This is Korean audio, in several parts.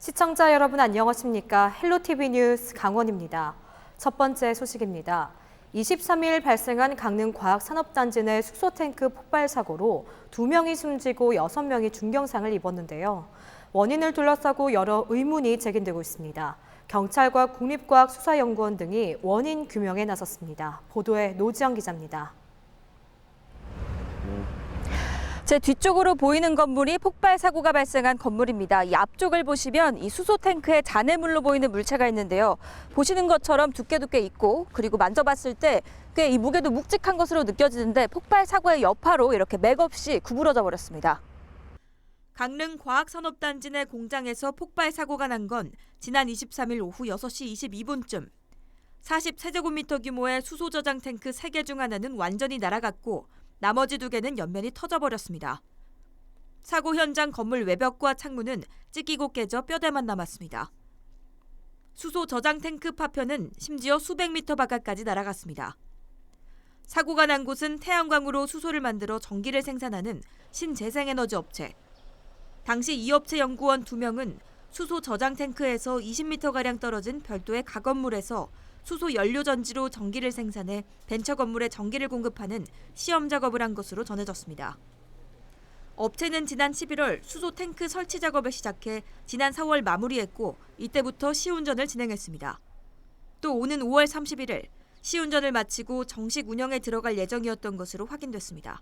시청자 여러분 안녕하십니까? 헬로티비 뉴스 강원입니다. 첫 번째 소식입니다. 23일 발생한 강릉 과학산업단지 내 수소탱크 폭발 사고로 2명이 숨지고 6명이 중경상을 입었는데요. 원인을 둘러싸고 여러 의문이 제기되고 있습니다. 경찰과 국립과학수사연구원 등이 원인 규명에 나섰습니다. 보도에 노지영 기자입니다. 제 뒤쪽으로 보이는 건물이 폭발 사고가 발생한 건물입니다. 이 앞쪽을 보시면 이 수소 탱크에 잔해물로 보이는 물체가 있는데요. 보시는 것처럼 두께 있고 그리고 만져봤을 때 꽤 이 무게도 묵직한 것으로 느껴지는데 폭발 사고의 여파로 이렇게 맥없이 구부러져 버렸습니다. 강릉 과학산업단지 내 공장에서 폭발 사고가 난 건 지난 23일 오후 6시 22분쯤. 40세제곱미터 규모의 수소 저장 탱크 3개 중 하나는 완전히 날아갔고 나머지 2개는 옆면이 터져버렸습니다. 사고 현장 건물 외벽과 창문은 찢기고 깨져 뼈대만 남았습니다. 수소 저장 탱크 파편은 심지어 수백 미터 바깥까지 날아갔습니다. 사고가 난 곳은 태양광으로 수소를 만들어 전기를 생산하는 신재생에너지 업체. 당시 이 업체 연구원 2명은 수소 저장 탱크에서 20m가량 떨어진 별도의 가건물에서 수소 연료 전지로 전기를 생산해 벤처 건물에 전기를 공급하는 시험 작업을 한 것으로 전해졌습니다. 업체는 지난 11월 수소 탱크 설치 작업을 시작해 지난 4월 마무리했고 이때부터 시운전을 진행했습니다. 또 오는 5월 31일 시운전을 마치고 정식 운영에 들어갈 예정이었던 것으로 확인됐습니다.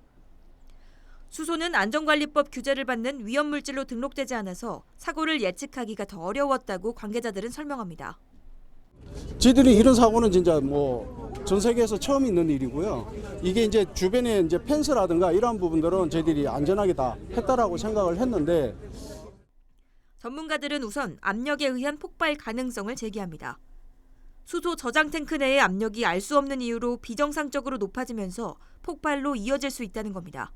수소는 안전관리법 규제를 받는 위험물질로 등록되지 않아서 사고를 예측하기가 더 어려웠다고 관계자들은 설명합니다. 저희들이 이런 사고는 진짜 전 세계에서 처음 있는 일이고요. 이게 이제 주변에 이제 펜스라든가 이런 부분들은 저희들이 안전하게 다 했다라고 생각을 했는데 전문가들은 우선 압력에 의한 폭발 가능성을 제기합니다. 수소 저장 탱크 내의 압력이 알 수 없는 이유로 비정상적으로 높아지면서 폭발로 이어질 수 있다는 겁니다.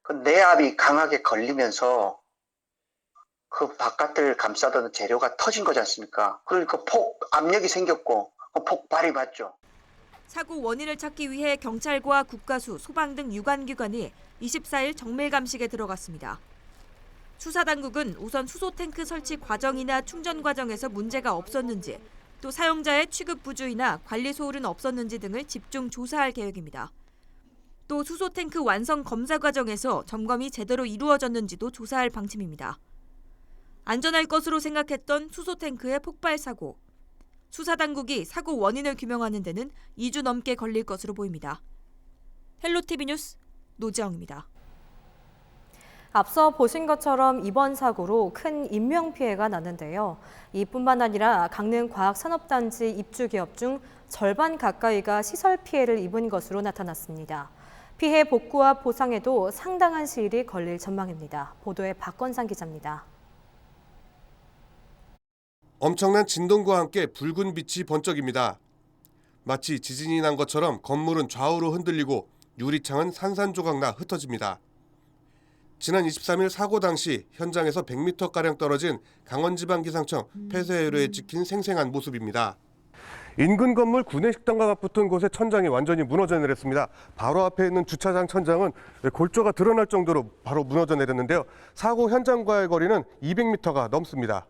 그 내압이 강하게 걸리면서 그 바깥을 감싸던 재료가 터진 거지 않습니까? 그러니까 압력이 생겼고 폭발이 맞죠. 사고 원인을 찾기 위해 경찰과 국가수, 소방 등 유관기관이 24일 정밀 감식에 들어갔습니다. 수사당국은 우선 수소 탱크 설치 과정이나 충전 과정에서 문제가 없었는지, 또 사용자의 취급 부주의나 관리 소홀은 없었는지 등을 집중 조사할 계획입니다. 또 수소 탱크 완성 검사 과정에서 점검이 제대로 이루어졌는지도 조사할 방침입니다. 안전할 것으로 생각했던 수소 탱크의 폭발 사고. 수사당국이 사고 원인을 규명하는 데는 2주 넘게 걸릴 것으로 보입니다. 헬로티비 뉴스 노지영입니다. 앞서 보신 것처럼 이번 사고로 큰 인명피해가 났는데요. 이뿐만 아니라 강릉 과학산업단지 입주기업 중 절반 가까이가 시설 피해를 입은 것으로 나타났습니다. 피해 복구와 보상에도 상당한 시일이 걸릴 전망입니다. 보도에 박건상 기자입니다. 엄청난 진동과 함께 붉은 빛이 번쩍입니다. 마치 지진이 난 것처럼 건물은 좌우로 흔들리고 유리창은 산산조각 나 흩어집니다. 지난 23일 사고 당시 현장에서 100m가량 떨어진 강원지방기상청 폐쇄회로에 찍힌 생생한 모습입니다. 인근 건물 구내식당과 맞붙은 곳에 천장이 완전히 무너져 내렸습니다. 바로 앞에 있는 주차장 천장은 골조가 드러날 정도로 바로 무너져 내렸는데요. 사고 현장과의 거리는 200m가 넘습니다.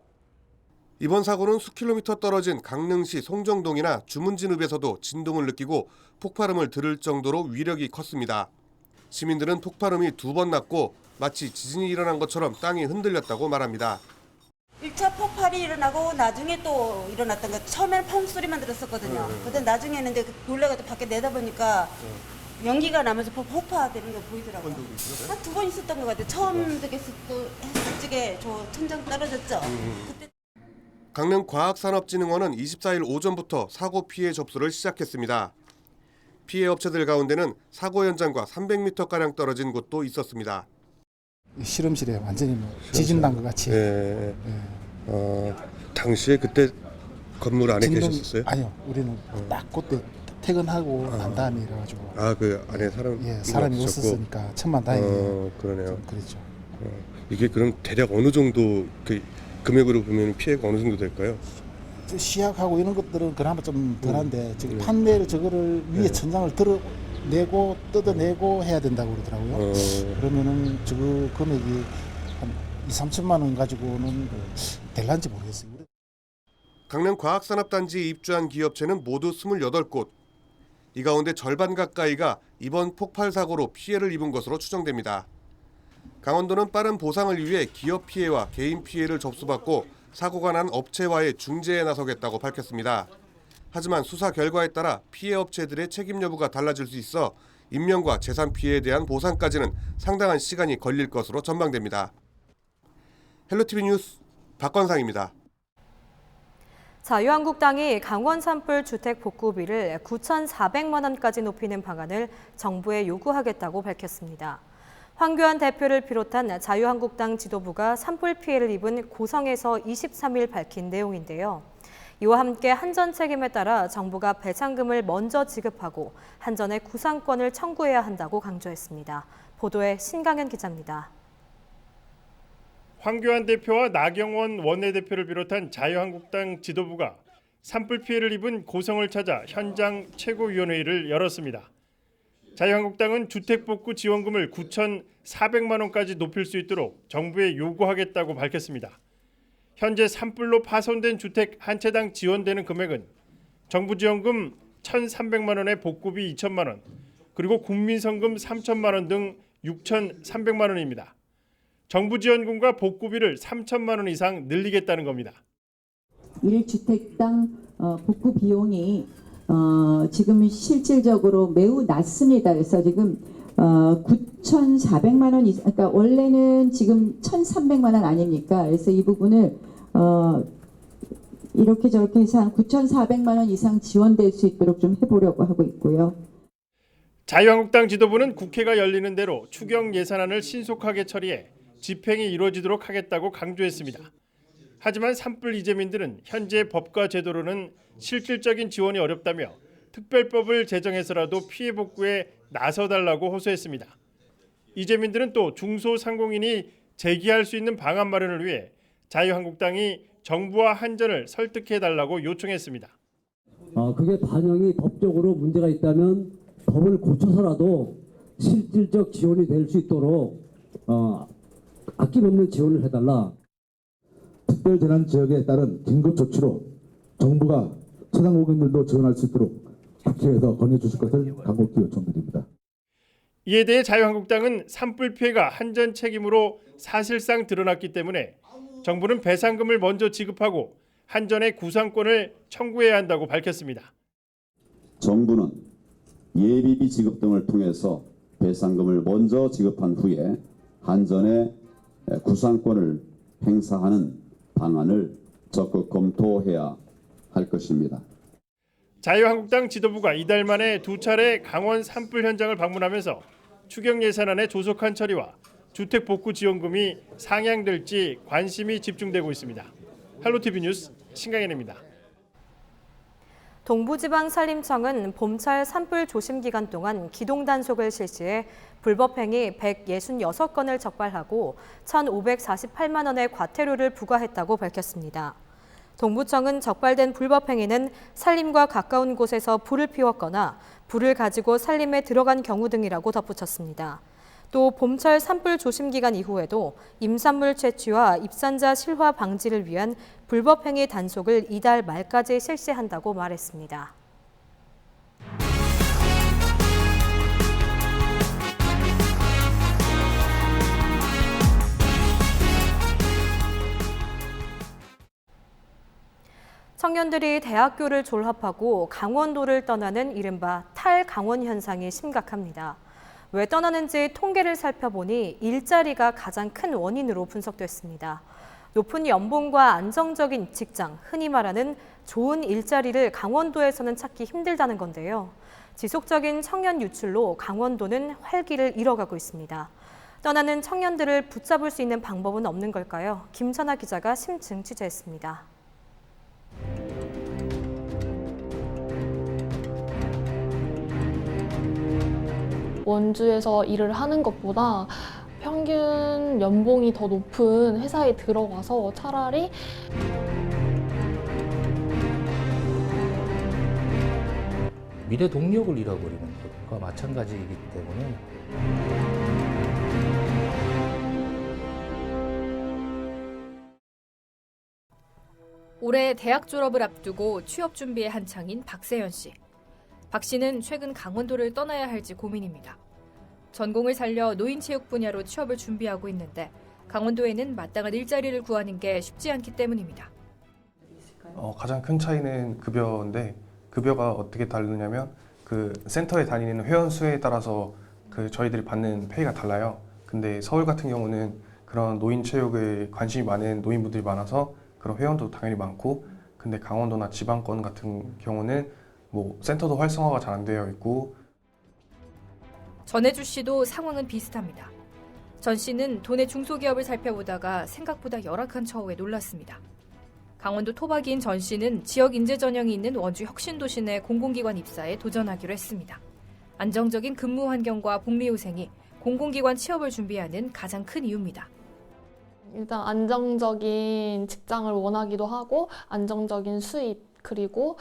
이번 사고는 수킬로미터 떨어진 강릉시 송정동이나 주문진읍에서도 진동을 느끼고 폭발음을 들을 정도로 위력이 컸습니다. 시민들은 폭발음이 2번 났고 마치 지진이 일어난 것처럼 땅이 흔들렸다고 말합니다. 1차 폭발이 일어나고 나중에 또 일어났던 거 처음에는 펑 소리만 들었었거든요. 근데 나중에는 이제 놀래가지고 밖에 내다보니까 연기가 나면서 폭파되는 게 보이더라고요. 한 2번 있었던 것 같아요. 처음 듣겠을 때 헬스직에 저 천장 떨어졌죠. 그때 강릉과학산업진흥원은 24일 오전부터 사고 피해 접수를 시작했습니다. 피해 업체들 가운데는 사고 현장과 300m가량 떨어진 곳도 있었습니다. 실험실에 완전히 지진 난 것 같이. 당시에 그때 건물 안에 계셨었어요? 아니요, 우리는 딱 그때 퇴근하고 난 다음에 이래가지고. 그 안에 사람이 없었으니까 천만다행이에요. 그러네요. 그렇죠. 이게 그럼 대략 어느 정도 금액으로 보면 피해가 어느 정도 될까요? 시약하고 이런 것들은 그나마 좀 덜한데 지금 판매를 저거를 위에 천장을 뜯어내고 해야 된다고 그러더라고요. 그러면은 저거 금액이 한 2, 3천만 원 가지고는 될란지 모르겠어요. 강릉 과학산업단지에 입주한 기업체는 모두 28곳. 이 가운데 절반 가까이가 이번 폭발 사고로 피해를 입은 것으로 추정됩니다. 강원도는 빠른 보상을 위해 기업 피해와 개인 피해를 접수받고 사고가 난 업체와의 중재에 나서겠다고 밝혔습니다. 하지만 수사 결과에 따라 피해 업체들의 책임 여부가 달라질 수 있어 인명과 재산 피해에 대한 보상까지는 상당한 시간이 걸릴 것으로 전망됩니다. 헬로티비 뉴스 박건상입니다. 자유한국당이 강원 산불 주택 복구비를 9,400만 원까지 높이는 방안을 정부에 요구하겠다고 밝혔습니다. 황교안 대표를 비롯한 자유한국당 지도부가 산불 피해를 입은 고성에서 23일 밝힌 내용인데요. 이와 함께 한전 책임에 따라 정부가 배상금을 먼저 지급하고 한전의 구상권을 청구해야 한다고 강조했습니다. 보도에 신강현 기자입니다. 황교안 대표와 나경원 원내대표를 비롯한 자유한국당 지도부가 산불 피해를 입은 고성을 찾아 현장 최고위원회의를 열었습니다. 자유한국당은 주택복구 지원금을 9,400만 원까지 높일 수 있도록 정부에 요구하겠다고 밝혔습니다. 현재 산불로 파손된 주택 한 채당 지원되는 금액은 정부 지원금 1,300만 원에 복구비 2천만 원, 그리고 국민성금 3천만 원 등 6,300만 원입니다. 정부 지원금과 복구비를 3천만 원 이상 늘리겠다는 겁니다. 1주택당 복구 비용이 지금 실질적으로 매우 낮습니다. 그래서 지금 9,400만 원 이상, 그러니까 원래는 지금 1,300만 원 아닙니까? 그래서 이 부분을 이렇게 저렇게 해서 한 9,400만 원 이상 지원될 수 있도록 좀 해보려고 하고 있고요. 자유한국당 지도부는 국회가 열리는 대로 추경 예산안을 신속하게 처리해 집행이 이루어지도록 하겠다고 강조했습니다. 하지만 산불 이재민들은 현재 법과 제도로는 실질적인 지원이 어렵다며 특별법을 제정해서라도 피해 복구에 나서달라고 호소했습니다. 이재민들은 또 중소상공인이 제기할 수 있는 방안 마련을 위해 자유한국당이 정부와 한전을 설득해달라고 요청했습니다. 그게 반영이 법적으로 문제가 있다면 법을 고쳐서라도 실질적 지원이 될 수 있도록 아낌없는 지원을 해달라. 특별재난지역에 따른 긴급조치로 정부가 소상공인들도 지원할 수 있도록 국회에서 건의주실 것을 간곡히 요청드립니다. 이에 대해 자유한국당은 산불 피해가 한전 책임으로 사실상 드러났기 때문에 정부는 배상금을 먼저 지급하고 한전의 구상권을 청구해야 한다고 밝혔습니다. 정부는 예비비 지급 등을 통해서 배상금을 먼저 지급한 후에 한전의 구상권을 행사하는 방안을 적극 검토해야 할 것입니다. 자유한국당 지도부가 이달 만에 2차례 강원 산불 현장을 방문하면서 추경 예산안의 조속한 처리와 주택 복구 지원금이 상향될지 관심이 집중되고 있습니다. 헬로티비 뉴스 신강현입니다. 동부지방산림청은 봄철 산불 조심 기간 동안 기동 단속을 실시해 불법행위 166건을 적발하고 1,548만 원의 과태료를 부과했다고 밝혔습니다. 동부청은 적발된 불법행위는 산림과 가까운 곳에서 불을 피웠거나 불을 가지고 산림에 들어간 경우 등이라고 덧붙였습니다. 또 봄철 산불 조심 기간 이후에도 임산물 채취와 입산자 실화 방지를 위한 불법행위 단속을 이달 말까지 실시한다고 말했습니다. 청년들이 대학교를 졸업하고 강원도를 떠나는 이른바 탈강원 현상이 심각합니다. 왜 떠나는지 통계를 살펴보니 일자리가 가장 큰 원인으로 분석됐습니다. 높은 연봉과 안정적인 직장, 흔히 말하는 좋은 일자리를 강원도에서는 찾기 힘들다는 건데요. 지속적인 청년 유출로 강원도는 활기를 잃어가고 있습니다. 떠나는 청년들을 붙잡을 수 있는 방법은 없는 걸까요? 김선아 기자가 심층 취재했습니다. 원주에서 일을 하는 것보다 평균 연봉이 더 높은 회사에 들어가서 차라리 미래 동력을 잃어버리는 것과 마찬가지이기 때문에 올해 대학 졸업을 앞두고 취업 준비에 한창인 박세현 씨. 박 씨는 최근 강원도를 떠나야 할지 고민입니다. 전공을 살려 노인체육 분야로 취업을 준비하고 있는데 강원도에는 마땅한 일자리를 구하는 게 쉽지 않기 때문입니다. 가장 큰 차이는 급여인데 급여가 어떻게 다르냐면 그 센터에 다니는 회원 수에 따라서 그 저희들이 받는 페이가 달라요. 근데 서울 같은 경우는 그런 노인체육에 관심이 많은 노인분들이 많아서 그런 회원도 당연히 많고, 근데 강원도나 지방권 같은 경우는 뭐 센터도 활성화가 잘 안 되어 있고. 전혜주 씨도 상황은 비슷합니다. 전 씨는 도내 중소기업을 살펴보다가 생각보다 열악한 처우에 놀랐습니다. 강원도 토박이인 전 씨는 지역 인재 전형이 있는 원주 혁신도시 내 공공기관 입사에 도전하기로 했습니다. 안정적인 근무 환경과 복리후생이 공공기관 취업을 준비하는 가장 큰 이유입니다. 일단 안정적인 직장을 원하기도 하고 안정적인 수입, 그리고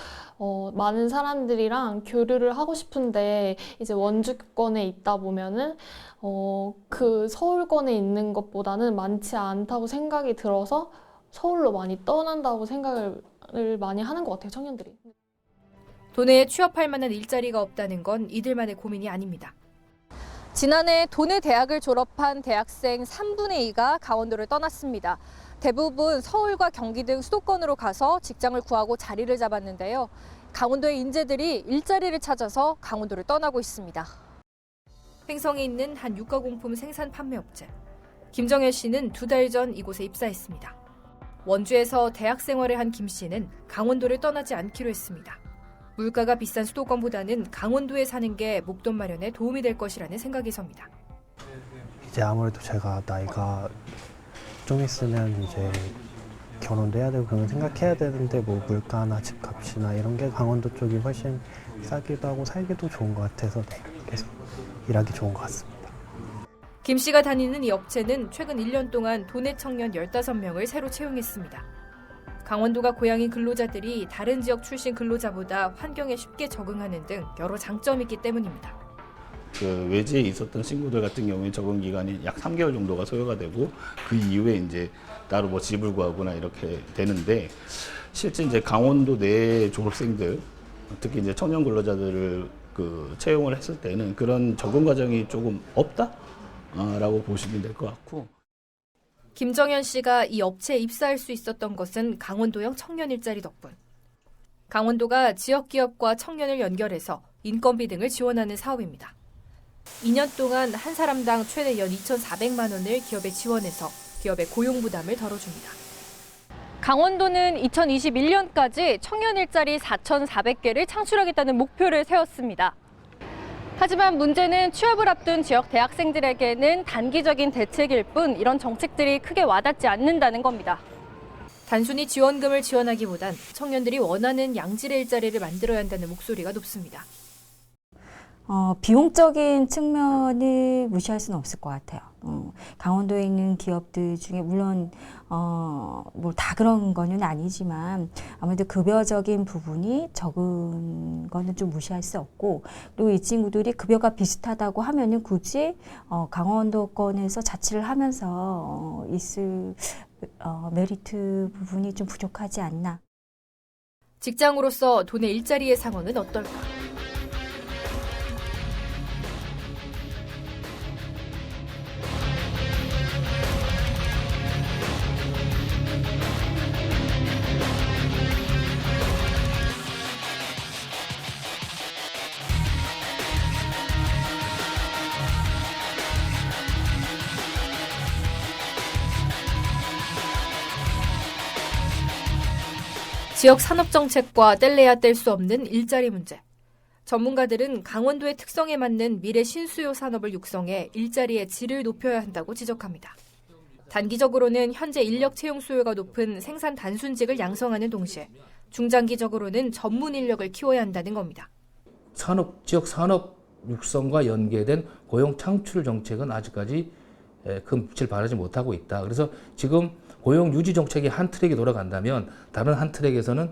많은 사람들이랑 교류를 하고 싶은데 이제 원주권에 있다 보면은 그 서울권에 있는 것보다는 많지 않다고 생각이 들어서 서울로 많이 떠난다고 생각을 많이 하는 것 같아요, 청년들이. 도내에 취업할 만한 일자리가 없다는 건 이들만의 고민이 아닙니다. 지난해 도내 대학을 졸업한 대학생 3분의 2가 강원도를 떠났습니다. 대부분 서울과 경기 등 수도권으로 가서 직장을 구하고 자리를 잡았는데요. 강원도의 인재들이 일자리를 찾아서 강원도를 떠나고 있습니다. 횡성에 있는 한 유가공품 생산 판매업체. 김정현 씨는 2달 전 이곳에 입사했습니다. 원주에서 대학 생활을 한 김 씨는 강원도를 떠나지 않기로 했습니다. 물가가 비싼 수도권보다는 강원도에 사는 게 목돈 마련에 도움이 될 것이라는 생각이 섭니다. 이제 아무래도 제가 나이가 좀 있으면 이제 결혼도 해야 되고 그런 생각해야 되는데 뭐 물가나 집값이나 이런 게 강원도 쪽이 훨씬 싸기도 하고 살기도 좋은 것 같아서 계속 일하기 좋은 것 같습니다. 김 씨가 다니는 이 업체는 최근 1년 동안 도내 청년 15명을 새로 채용했습니다. 강원도가 고향인 근로자들이 다른 지역 출신 근로자보다 환경에 쉽게 적응하는 등 여러 장점이 있기 때문입니다. 그 외지에 있었던 친구들 같은 경우에 적응 기간이 약 3개월 정도가 소요가 되고 그 이후에 이제 따로 뭐 집을 구하거나 이렇게 되는데, 실제 이제 강원도 내 졸업생들, 특히 이제 청년 근로자들을 그 채용을 했을 때는 그런 적응 과정이 조금 없다라고 보시면 될 것 같고. 김정현 씨가 이 업체에 입사할 수 있었던 것은 강원도형 청년 일자리 덕분. 강원도가 지역 기업과 청년을 연결해서 인건비 등을 지원하는 사업입니다. 2년 동안 한 사람당 최대 연 2,400만 원을 기업에 지원해서 기업의 고용 부담을 덜어줍니다. 강원도는 2021년까지 청년 일자리 4,400개를 창출하겠다는 목표를 세웠습니다. 하지만 문제는 취업을 앞둔 지역 대학생들에게는 단기적인 대책일 뿐 이런 정책들이 크게 와닿지 않는다는 겁니다. 단순히 지원금을 지원하기보단 청년들이 원하는 양질의 일자리를 만들어야 한다는 목소리가 높습니다. 비용적인 측면을 무시할 수는 없을 것 같아요. 강원도에 있는 기업들 중에 물론 뭐 다 그런 거는 아니지만 아무래도 급여적인 부분이 적은 거는 좀 무시할 수 없고, 또 이 친구들이 급여가 비슷하다고 하면은 굳이 강원도권에서 자취를 하면서 있을 메리트 부분이 좀 부족하지 않나. 직장으로서 도내 일자리의 상황은 어떨까? 지역 산업 정책과 뗄래야 뗄 수 없는 일자리 문제. 전문가들은 강원도의 특성에 맞는 미래 신수요 산업을 육성해 일자리의 질을 높여야 한다고 지적합니다. 단기적으로는 현재 인력 채용 수요가 높은 생산 단순직을 양성하는 동시에 중장기적으로는 전문 인력을 키워야 한다는 겁니다. 지역 산업 육성과 연계된 고용 창출 정책은 아직까지 큰 빛을 발하지 못하고 있다. 그래서 지금 고용 유지 정책이 한 트랙이 돌아간다면 다른 한 트랙에서는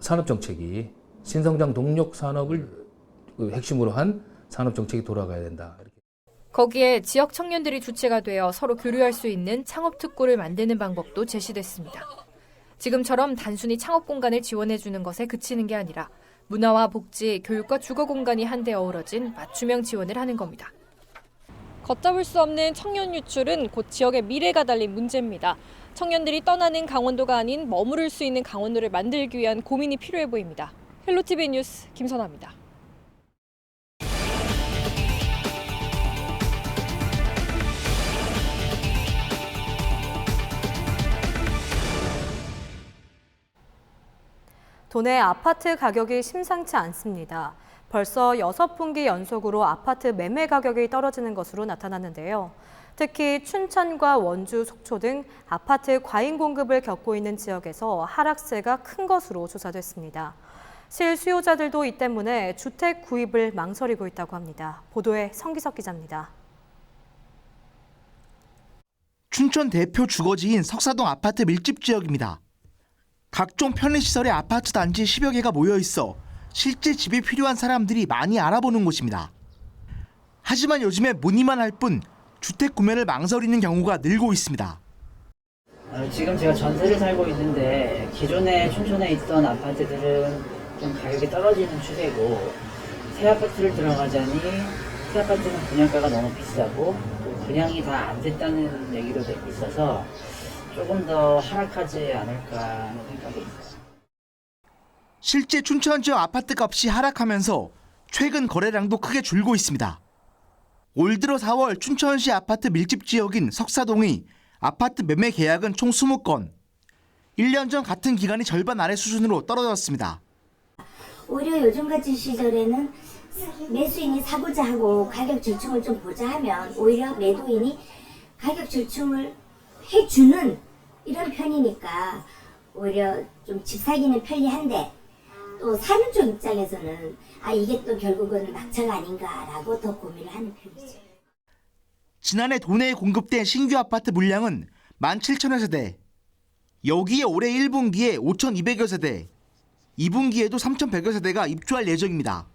산업 정책이 신성장 동력 산업을 핵심으로 한 산업 정책이 돌아가야 된다. 거기에 지역 청년들이 주체가 되어 서로 교류할 수 있는 창업 특구를 만드는 방법도 제시됐습니다. 지금처럼 단순히 창업 공간을 지원해주는 것에 그치는 게 아니라 문화와 복지, 교육과 주거 공간이 한데 어우러진 맞춤형 지원을 하는 겁니다. 걷잡을 수 없는 청년 유출은 곧 지역의 미래가 달린 문제입니다. 청년들이 떠나는 강원도가 아닌 머무를 수 있는 강원도를 만들기 위한 고민이 필요해 보입니다. 헬로티비 뉴스 김선아입니다. 도내 아파트 가격이 심상치 않습니다. 벌써 6분기 연속으로 아파트 매매 가격이 떨어지는 것으로 나타났는데요. 특히 춘천과 원주, 속초 등 아파트 과잉 공급을 겪고 있는 지역에서 하락세가 큰 것으로 조사됐습니다. 실수요자들도 이 때문에 주택 구입을 망설이고 있다고 합니다. 보도에 성기석 기자입니다. 춘천 대표 주거지인 석사동 아파트 밀집 지역입니다. 각종 편의시설의 아파트 단지 10여 개가 모여 있어 실제 집이 필요한 사람들이 많이 알아보는 곳입니다. 하지만 요즘에 문의만 할 뿐 주택 구매를 망설이는 경우가 늘고 있습니다. 지금 제가 전세를 살고 있는데 기존에 춘천에 있던 아파트들은 좀 가격이 떨어지는 추세고 새 아파트를 들어가자니 새 아파트는 분양가가 너무 비싸고 또 분양이 다 안 됐다는 얘기도 듣고 있어서 조금 더 하락하지 않을까 하는 생각이 있어요. 실제 춘천 지역 아파트 값이 하락하면서 최근 거래량도 크게 줄고 있습니다. 올 들어 4월 춘천시 아파트 밀집 지역인 석사동의 아파트 매매 계약은 총 20건. 1년 전 같은 기간이 절반 아래 수준으로 떨어졌습니다. 오히려 요즘같은 시절에는 매수인이 사고자 하고 가격 절충을 좀 보자 하면 오히려 매도인이 가격 절충을 해주는 이런 편이니까 오히려 좀 집 사기는 편리한데 또 사는 쪽 입장에서는 이게 또 결국은 낙찰가 아닌가라고 더 고민을 하는 편이죠. 지난해 도내에 공급된 신규 아파트 물량은 17,000여 세대. 여기에 올해 1분기에 5,200여 세대, 2분기에도 3,100여 세대가 입주할 예정입니다.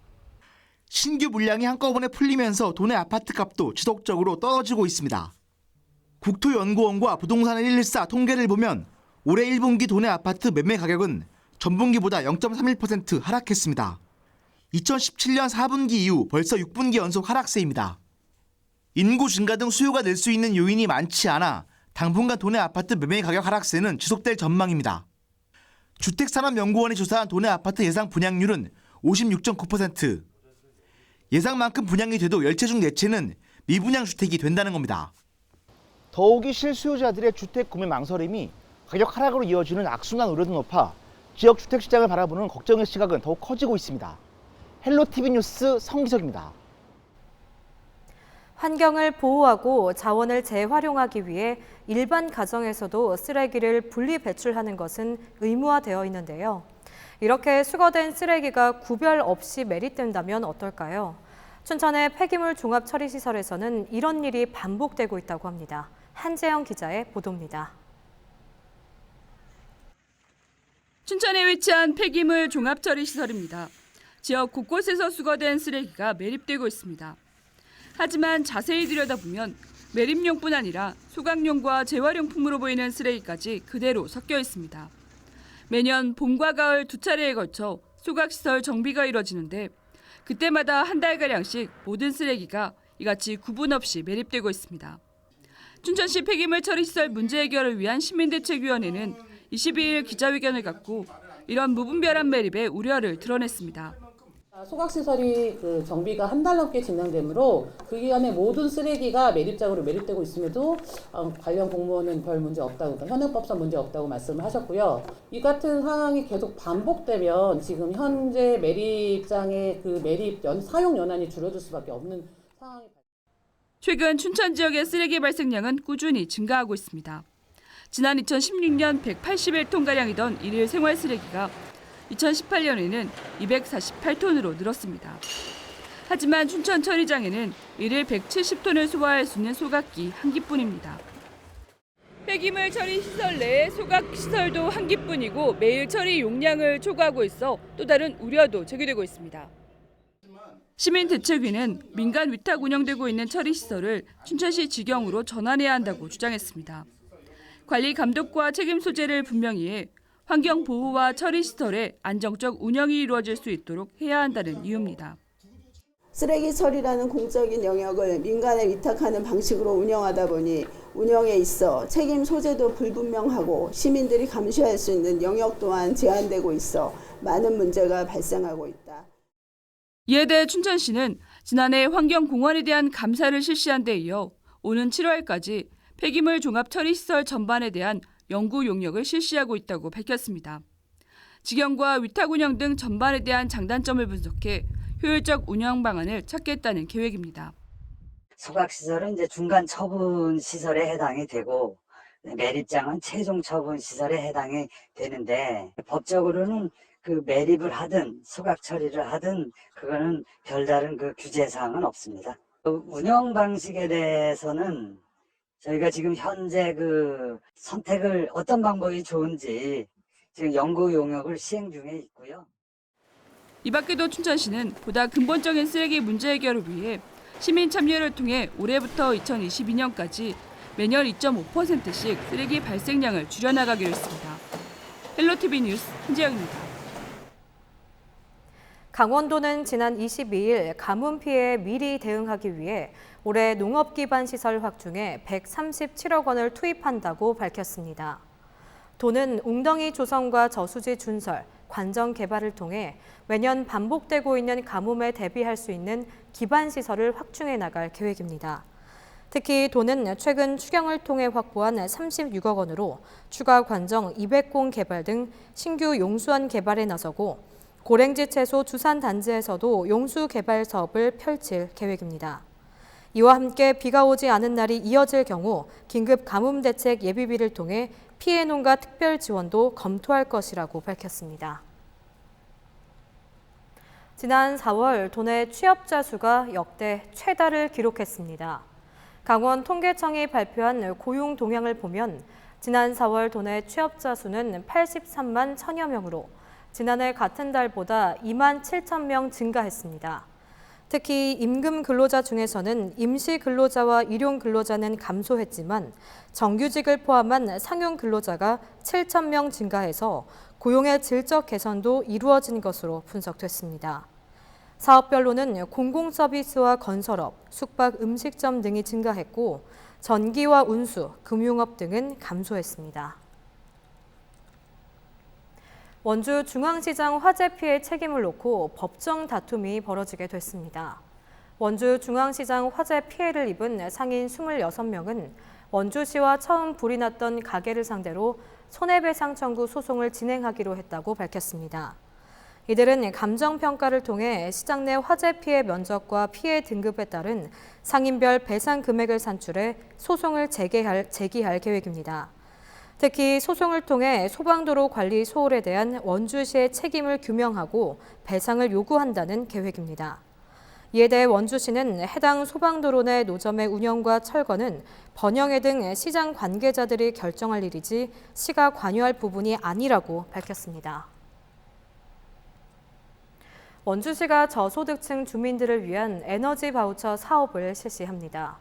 신규 물량이 한꺼번에 풀리면서 도내 아파트 값도 지속적으로 떨어지고 있습니다. 국토연구원과 부동산 114 통계를 보면 올해 1분기 도내 아파트 매매 가격은 전분기보다 0.31% 하락했습니다. 2017년 4분기 이후 벌써 6분기 연속 하락세입니다. 인구 증가 등 수요가 늘 수 있는 요인이 많지 않아 당분간 도내 아파트 매매 가격 하락세는 지속될 전망입니다. 주택산업연구원이 조사한 도내 아파트 예상 분양률은 56.9%. 예상만큼 분양이 돼도 10채 중 4채는 미분양 주택이 된다는 겁니다. 더욱이 실수요자들의 주택 구매 망설임이 가격 하락으로 이어지는 악순환 우려도 높아 지역 주택 시장을 바라보는 걱정의 시각은 더욱 커지고 있습니다. 헬로티비 뉴스 성기석입니다. 환경을 보호하고 자원을 재활용하기 위해 일반 가정에서도 쓰레기를 분리 배출하는 것은 의무화되어 있는데요. 이렇게 수거된 쓰레기가 구별 없이 매립된다면 어떨까요? 춘천의 폐기물 종합 처리 시설에서는 이런 일이 반복되고 있다고 합니다. 한재영 기자의 보도입니다. 춘천에 위치한 폐기물 종합 처리 시설입니다. 지역 곳곳에서 수거된 쓰레기가 매립되고 있습니다. 하지만 자세히 들여다보면 매립용뿐 아니라 소각용과 재활용품으로 보이는 쓰레기까지 그대로 섞여 있습니다. 매년 봄과 가을 2차례에 걸쳐 소각시설 정비가 이뤄지는데 그때마다 한 달가량씩 모든 쓰레기가 이같이 구분 없이 매립되고 있습니다. 춘천시 폐기물 처리시설 문제 해결을 위한 시민대책위원회는 22일 기자회견을 갖고 이런 무분별한 매립의 우려를 드러냈습니다. 소각시설이 정비가 한 달 넘게 진행되므로 그 기간에 모든 쓰레기가 매립장으로 매립되고 있음에도 관련 공무원은 별 문제 없다고, 그러니까 현행법상 문제 없다고 말씀을 하셨고요. 이 같은 상황이 계속 반복되면 지금 현재 매립장의 그 매립 사용 연한이 줄어들 수밖에 없는 상황이. 최근 춘천 지역의 쓰레기 발생량은 꾸준히 증가하고 있습니다. 지난 2016년 181톤가량이던 일일 생활 쓰레기가 2018년에는 248톤으로 늘었습니다. 하지만 춘천 처리장에는 일일 170톤을 소화할 수 있는 소각기 한 기뿐입니다. 폐기물 처리 시설 내에 소각 시설도 한 기뿐이고 매일 처리 용량을 초과하고 있어 또 다른 우려도 제기되고 있습니다. 시민대책위는 민간 위탁 운영되고 있는 처리 시설을 춘천시 직영으로 전환해야 한다고 주장했습니다. 관리 감독과 책임 소재를 분명히 해 환경 보호와 처리 시설의 안정적 운영이 이루어질 수 있도록 해야 한다는 이유입니다. 쓰레기 처리라는 공적인 영역을 민간에 위탁하는 방식으로 운영하다 보니 운영에 있어 책임 소재도 불분명하고 시민들이 감시할 수 있는 영역 또한 제한되고 있어 많은 문제가 발생하고 있다. 이에 대해 춘천시는 지난해 환경공원에 대한 감사를 실시한 데 이어 오는 7월까지 폐기물 종합 처리 시설 전반에 대한 연구 용역을 실시하고 있다고 밝혔습니다. 직영과 위탁 운영 등 전반에 대한 장단점을 분석해 효율적 운영 방안을 찾겠다는 계획입니다. 소각시설은 이제 중간 처분 시설에 해당이 되고 매립장은 최종 처분 시설에 해당이 되는데 법적으로는 그 매립을 하든 소각 처리를 하든 그거는 별다른 그 규제 사항은 없습니다. 운영 방식에 대해서는 저희가 지금 현재 그 선택을 어떤 방법이 좋은지 지금 연구 용역을 시행 중에 있고요. 이 밖에도 춘천시는 보다 근본적인 쓰레기 문제 해결을 위해 시민 참여를 통해 올해부터 2022년까지 매년 2.5%씩 쓰레기 발생량을 줄여나가기로 했습니다. 헬로티비 뉴스 한지영입니다. 강원도는 지난 22일 가뭄 피해에 미리 대응하기 위해 올해 농업 기반 시설 확충에 137억 원을 투입한다고 밝혔습니다. 도는 웅덩이 조성과 저수지 준설, 관정 개발을 통해 매년 반복되고 있는 가뭄에 대비할 수 있는 기반 시설을 확충해 나갈 계획입니다. 특히 도는 최근 추경을 통해 확보한 36억 원으로 추가 관정 200공 개발 등 신규 용수원 개발에 나서고 고랭지 채소 주산 단지에서도 용수 개발 사업을 펼칠 계획입니다. 이와 함께 비가 오지 않은 날이 이어질 경우 긴급 가뭄 대책 예비비를 통해 피해 농가 특별 지원도 검토할 것이라고 밝혔습니다. 지난 4월 도내 취업자 수가 역대 최다를 기록했습니다. 강원 통계청이 발표한 고용 동향을 보면 지난 4월 도내 취업자 수는 83만 1천여 명으로 지난해 같은 달보다 2만 7천 명 증가했습니다. 특히 임금 근로자 중에서는 임시 근로자와 일용 근로자는 감소했지만 정규직을 포함한 상용 근로자가 7천 명 증가해서 고용의 질적 개선도 이루어진 것으로 분석됐습니다. 사업별로는 공공서비스와 건설업, 숙박, 음식점 등이 증가했고 전기와 운수, 금융업 등은 감소했습니다. 원주 중앙시장 화재 피해 책임을 놓고 법정 다툼이 벌어지게 됐습니다. 원주 중앙시장 화재 피해를 입은 상인 26명은 원주시와 처음 불이 났던 가게를 상대로 손해배상 청구 소송을 진행하기로 했다고 밝혔습니다. 이들은 감정평가를 통해 시장 내 화재 피해 면적과 피해 등급에 따른 상인별 배상 금액을 산출해 소송을 제기할 계획입니다. 특히 소송을 통해 소방도로 관리 소홀에 대한 원주시의 책임을 규명하고 배상을 요구한다는 계획입니다. 이에 대해 원주시는 해당 소방도로 내 노점의 운영과 철거는 번영회 등 시장 관계자들이 결정할 일이지 시가 관여할 부분이 아니라고 밝혔습니다. 원주시가 저소득층 주민들을 위한 에너지 바우처 사업을 실시합니다.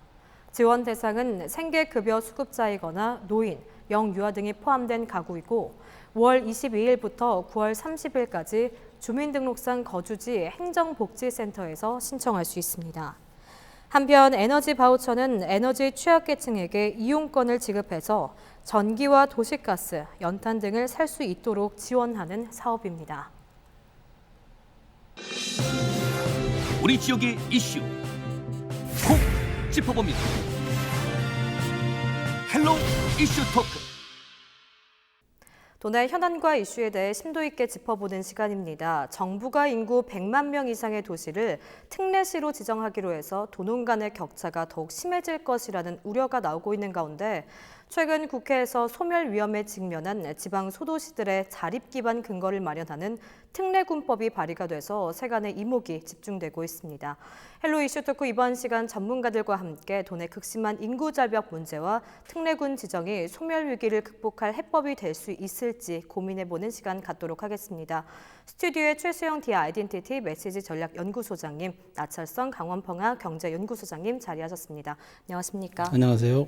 지원 대상은 생계급여 수급자이거나 노인, 영유아 등이 포함된 가구이고 5월 22일부터 9월 30일까지 주민등록상 거주지 행정복지센터에서 신청할 수 있습니다. 한편 에너지 바우처는 에너지 취약계층에게 이용권을 지급해서 전기와 도시가스, 연탄 등을 살 수 있도록 지원하는 사업입니다. 우리 지역의 이슈 콕 짚어봅니다. 헬로 이슈 토크. 도내 현안과 이슈에 대해 심도 있게 짚어보는 시간입니다. 정부가 인구 100만 명 이상의 도시를 특례시로 지정하기로 해서 도농 간의 격차가 더욱 심해질 것이라는 우려가 나오고 있는 가운데 최근 국회에서 소멸 위험에 직면한 지방 소도시들의 자립 기반 근거를 마련하는 특례군법이 발의가 돼서 세간의 이목이 집중되고 있습니다. 헬로 이슈 토크 이번 시간 전문가들과 함께 도내 극심한 인구 절벽 문제와 특례군 지정이 소멸 위기를 극복할 해법이 될 수 있을지 고민해보는 시간 갖도록 하겠습니다. 스튜디오에 최수영 디아 아이덴티티 메시지 전략 연구소장님, 나철성 강원평화 경제연구소장님 자리하셨습니다. 안녕하십니까? 안녕하세요.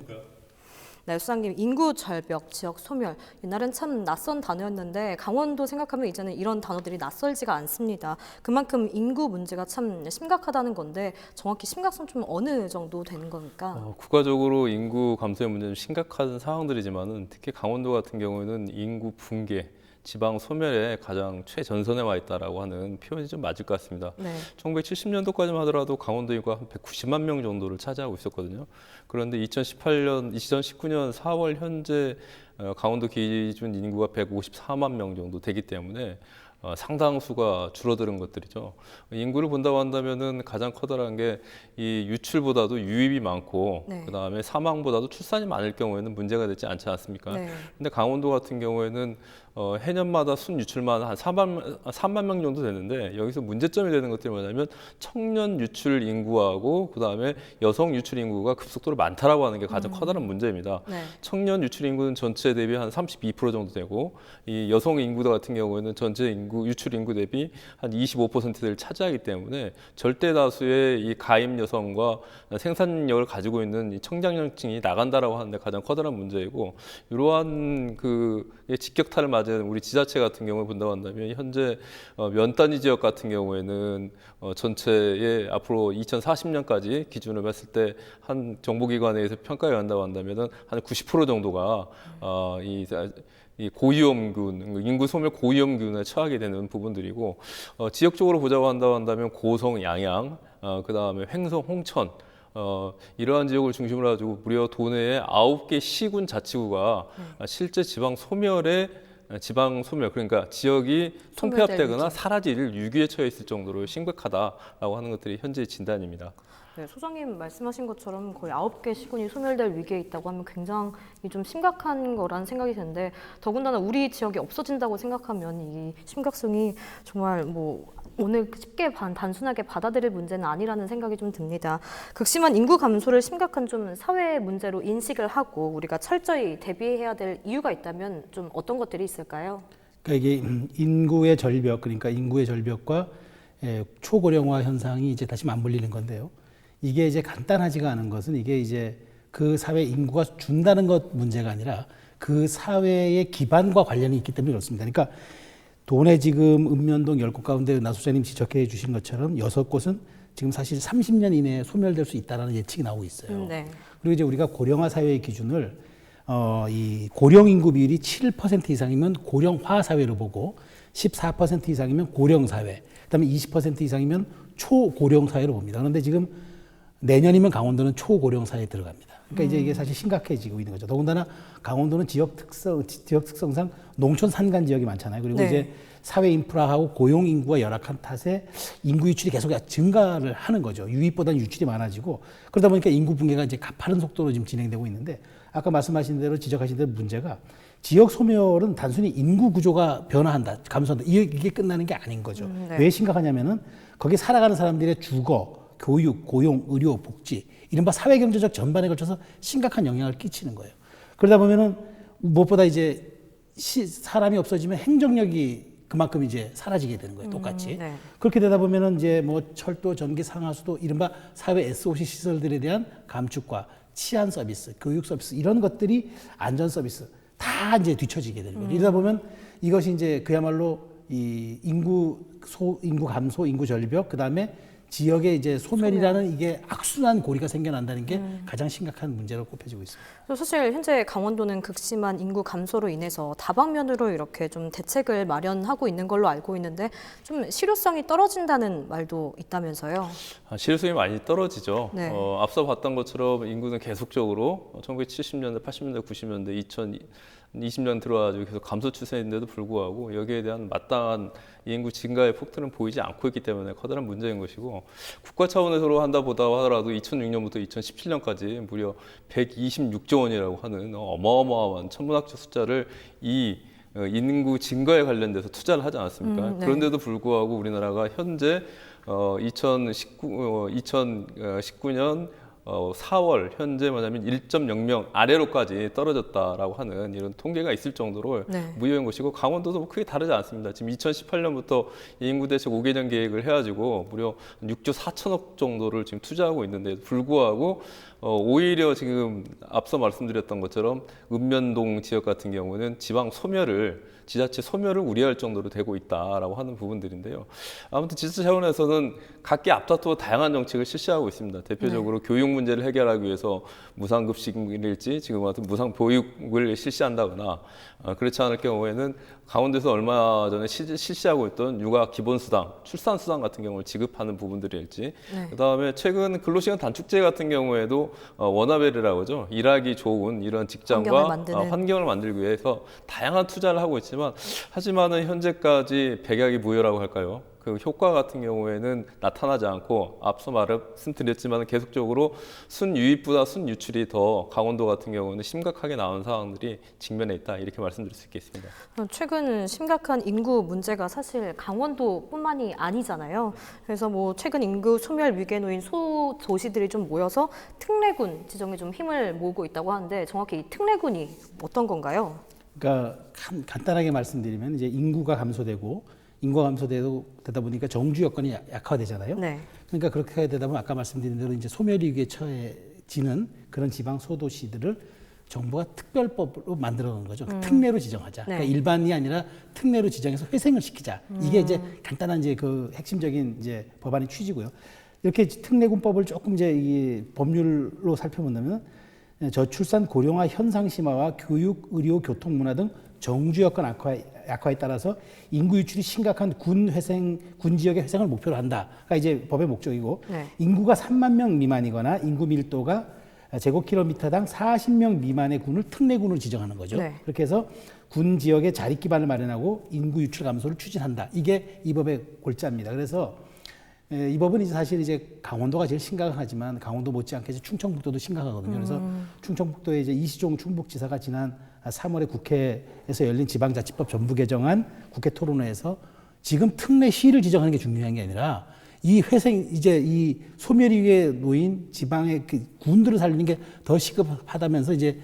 네, 소장님, 인구 절벽, 지역 소멸. 옛날엔 참 낯선 단어였는데 강원도 생각하면 이제는 이런 단어들이 낯설지가 않습니다. 그만큼 인구 문제가 참 심각하다는 건데 정확히 심각성 좀 어느 정도 되는 겁니까? 국가적으로 인구 감소의 문제는 심각한 상황들이지만은 특히 강원도 같은 경우에는 인구 붕괴, 지방 소멸에 가장 최전선에 와 있다라고 하는 표현이 좀 맞을 것 같습니다. 네. 1970년도까지만 하더라도 강원도 인구가 한 190만 명 정도를 차지하고 있었거든요. 그런데 2019년 4월 현재 강원도 기준 인구가 154만 명 정도 되기 때문에 상당수가 줄어드는 것들이죠. 인구를 본다고 한다면은 가장 커다란 게 이 유출보다도 유입이 많고 네. 그다음에 사망보다도 출산이 많을 경우에는 문제가 되지 않지 않습니까? 네. 근데 강원도 같은 경우에는 해년마다 순유출만 한 3만 명 정도 되는데 여기서 문제점이 되는 것들이 뭐냐면 청년 유출 인구하고 그다음에 여성 유출 인구가 급속도로 많다라고 하는 게 가장 커다란 문제입니다. 네. 청년 유출 인구는 전체 대비 한 32% 정도 되고 이 여성 인구 같은 경우에는 전체 인구 유출 인구 대비 한 25%를 차지하기 때문에 절대 다수의 이 가임 여성과 생산력을 가지고 있는 이 청장년층이 나간다라고 하는데 가장 커다란 문제이고 이러한 그 직격탄을 맞은 우리 지자체 같은 경우를 본다고 한다면 현재 면단위 지역 같은 경우에는 전체의 앞으로 2040년까지 기준을 봤을 때 한 정보기관에 의해서 평가해 간다고 한다면은 한 90% 정도가 이 고위험군, 인구 소멸 고위험군에 처하게 되는 부분들이고 지역적으로 보자고 한다면 고성, 양양, 그다음에 횡성, 홍천 이러한 지역을 중심으로 가지고 무려 도내에 9개 시군 자치구가 실제 지방 소멸 그러니까 지역이 통폐합되거나 사라질 위기에 처해 있을 정도로 심각하다라고 하는 것들이 현재 진단입니다. 네, 소장님 말씀하신 것처럼 거의 9개 시군이 소멸될 위기에 있다고 하면 굉장히 좀 심각한 거라는 생각이 드는데 더군다나 우리 지역이 없어진다고 생각하면 이 심각성이 정말 뭐 오늘 쉽게 단순하게 받아들일 문제는 아니라는 생각이 좀 듭니다. 극심한 인구 감소를 심각한 좀 사회 문제로 인식을 하고 우리가 철저히 대비해야 될 이유가 있다면 좀 어떤 것들이 있을까요? 그러니까 이게 인구의 절벽, 그러니까 인구의 절벽과 초고령화 현상이 이제 다시 맞물리는 건데요. 이게 이제 간단하지가 않은 것은 이게 이제 그 사회 인구가 준다는 것 문제가 아니라 그 사회의 기반과 관련이 있기 때문에 그렇습니다. 그러니까 도내 지금 읍면동 10곳 가운데 나 소장님 지적해 주신 것처럼 6곳은 지금 사실 30년 이내에 소멸될 수 있다는 예측이 나오고 있어요. 네. 그리고 이제 우리가 고령화 사회의 기준을 이 고령 인구 비율이 7% 이상이면 고령화 사회로 보고 14% 이상이면 고령 사회, 그다음에 20% 이상이면 초고령 사회로 봅니다. 그런데 지금 내년이면 강원도는 초고령 사회에 들어갑니다. 그러니까 이제 이게 사실 심각해지고 있는 거죠. 더군다나 강원도는 지역 특성상 농촌 산간 지역이 많잖아요. 그리고 네. 이제 사회 인프라하고 고용 인구가 열악한 탓에 인구 유출이 계속 증가를 하는 거죠. 유입보다는 유출이 많아지고 그러다 보니까 인구 붕괴가 이제 가파른 속도로 지금 진행되고 있는데 아까 말씀하신 대로 지적하신 대로 문제가 지역 소멸은 단순히 인구 구조가 변화한다, 감소한다 이게 끝나는 게 아닌 거죠. 네. 왜 심각하냐면은 거기 살아가는 사람들의 주거, 교육, 고용, 의료, 복지, 이른바 사회경제적 전반에 걸쳐서 심각한 영향을 끼치는 거예요. 그러다 보면은 무엇보다 이제 사람이 없어지면 행정력이 그만큼 이제 사라지게 되는 거예요. 똑같이. 네. 그렇게 되다 보면은 이제 뭐 철도, 전기, 상하수도 이른바 사회 SOC 시설들에 대한 감축과 치안 서비스, 교육 서비스 이런 것들이 안전 서비스 다 이제 뒤처지게 되는 거예요. 이러다 보면 이것이 이제 그야말로 이 인구 감소, 인구 절벽, 그다음에 지역의 이제 소멸이라는 이게 악순환 고리가 생겨난다는 게 가장 심각한 문제로 꼽혀지고 있습니다. 사실 현재 강원도는 극심한 인구 감소로 인해서 다방면으로 이렇게 좀 대책을 마련하고 있는 걸로 알고 있는데 좀 실효성이 떨어진다는 말도 있다면서요? 실효성이 많이 떨어지죠. 네. 앞서 봤던 것처럼 인구는 계속적으로 1970년대, 80년대, 90년대, 2020년 들어와가지고 계속 감소 추세인데도 불구하고 여기에 대한 마땅한 인구 증가의 폭들은 보이지 않고 있기 때문에 커다란 문제인 것이고 국가 차원에서 한다 보다 하더라도 2006년부터 2017년까지 무려 126조 원이라고 하는 어마어마한 천문학적 숫자를 이 인구 증가에 관련돼서 투자를 하지 않았습니까? 네. 그런데도 불구하고 우리나라가 현재 2019년 4월 현재 뭐냐면 1.0명 아래로까지 떨어졌다라고 하는 이런 통계가 있을 정도로 네. 무효인 것이고 강원도도 크게 다르지 않습니다. 지금 2018년부터 인구 대책 5개년 계획을 해가지고 무려 6조 4천억 정도를 지금 투자하고 있는데 불구하고 오히려 지금 앞서 말씀드렸던 것처럼 읍면동 지역 같은 경우는 지자체 소멸을 우려할 정도로 되고 있다라고 하는 부분들인데요. 아무튼 지자체 차원에서는 각기 앞다투어 다양한 정책을 실시하고 있습니다. 대표적으로 교육 문제를 해결하기 위해서 무상급식일지 지금 같은 무상보육을 실시한다거나 그렇지 않을 경우에는 강원도에서 얼마 전에 실시하고 있던 육아 기본수당, 출산수당 같은 경우를 지급하는 부분들일지 그다음에 최근 근로시간 단축제 같은 경우에도 워너베리라고 하죠. 일하기 좋은 이런 직장과 환경을 만들기 위해서 다양한 투자를 하고 있지만 하지만은 현재까지 백약이 무효라고 할까요? 그 효과 같은 경우에는 나타나지 않고 앞서 말씀드렸지만 계속적으로 순유입보다 순유출이 더 강원도 같은 경우는 심각하게 나온 상황들이 직면해 있다 이렇게 말씀드릴 수 있겠습니다. 최근 심각한 인구 문제가 사실 강원도뿐만이 아니잖아요. 그래서 뭐 최근 인구 소멸 위기에 놓인 소도시들이 좀 모여서 특례군 지정에 좀 힘을 모으고 있다고 하는데 정확히 이 특례군이 어떤 건가요? 그러니까 간단하게 말씀드리면 이제 인구가 감소되다 보니까 정주 여건이 약화되잖아요. 네. 그러니까 그렇게 되다 보면 아까 말씀드린 대로 이제 소멸 위기에 처해지는 그런 지방 소도시들을 정부가 특별법으로 만들어 놓은 거죠. 특례로 지정하자. 그러니까 일반이 아니라 특례로 지정해서 회생을 시키자. 이게 이제 간단한 이제 그 핵심적인 이제 법안의 취지고요. 이렇게 특례군법을 조금 이제 이 법률로 살펴본다면 저출산 고령화 현상 심화와 교육, 의료, 교통, 문화 등 정주 여건 약화에 따라서 인구 유출이 심각한 군 지역의 회생을 목표로 한다가 이제 법의 목적이고 인구가 3만 명 미만이거나 인구 밀도가 제곱킬로미터당 40명 미만의 군을 특례군으로 지정하는 거죠. 그렇게 해서 군 지역의 자립 기반을 마련하고 인구 유출 감소를 추진한다. 이게 이 법의 골자입니다. 그래서 이 법은 이제 사실 이제 강원도가 제일 심각하지만 강원도 못지않게 이제 충청북도도 심각하거든요. 그래서 충청북도의 이제 이시종 충북지사가 지난 3월에 국회에서 열린 지방자치법 전부 개정안 국회 토론회에서 지금 특례시를 지정하는 게 중요한 게 아니라 이 이제 이 소멸 위기에 놓인 지방의 그 군들을 살리는 게 더 시급하다면서 이제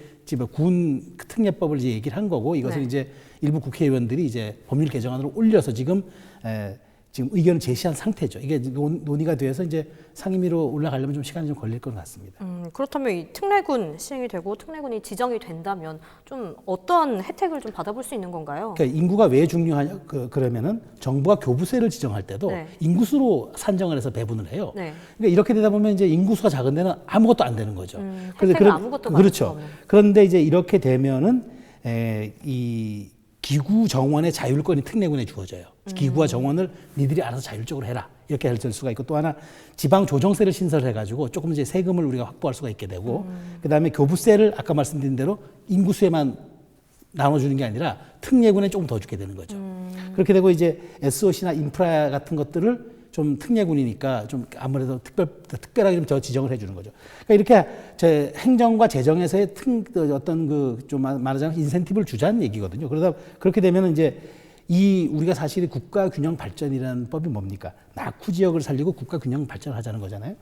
군 특례법을 이제 얘기를 한 거고 이것을 이제 일부 국회의원들이 이제 법률 개정안으로 올려서 지금 의견을 제시한 상태죠. 이게 논의가 돼서 이제 상임위로 올라가려면 좀 시간이 좀 걸릴 것 같습니다. 그렇다면 이 특례군 시행이 되고 특례군이 지정이 된다면 좀 어떤 혜택을 좀 받아볼 수 있는 건가요? 그러니까 인구가 왜 중요하냐 그러면은 정부가 교부세를 지정할 때도 인구수로 산정을 해서 배분을 해요. 그러니까 이렇게 되다 보면 이제 인구수가 작은 데는 아무것도 안 되는 거죠. 혜택을 아무것도 받을 수 없는. 그런데 이제 이렇게 되면은 이 기구 정원의 자율권이 특례군에 주어져요. 기구와 정원을 니들이 알아서 자율적으로 해라. 이렇게 할 수가 있고 또 하나 지방 조정세를 신설해가지고 조금 이제 세금을 우리가 확보할 수가 있게 되고 그다음에 교부세를 아까 말씀드린 대로 인구수에만 나눠주는 게 아니라 특례군에 조금 더 주게 되는 거죠. 그렇게 되고 이제 SOC나 인프라 같은 것들을 좀 특례군이니까 좀 아무래도 특별하게 좀 더 지정을 해주는 거죠. 그러니까 이렇게 행정과 재정에서의 어떤 좀 말하자면 인센티브를 주자는 얘기거든요. 그렇게 되면 이제 우리가 사실 국가 균형 발전이라는 법이 뭡니까? 낙후 지역을 살리고 국가 균형 발전을 하자는 거잖아요.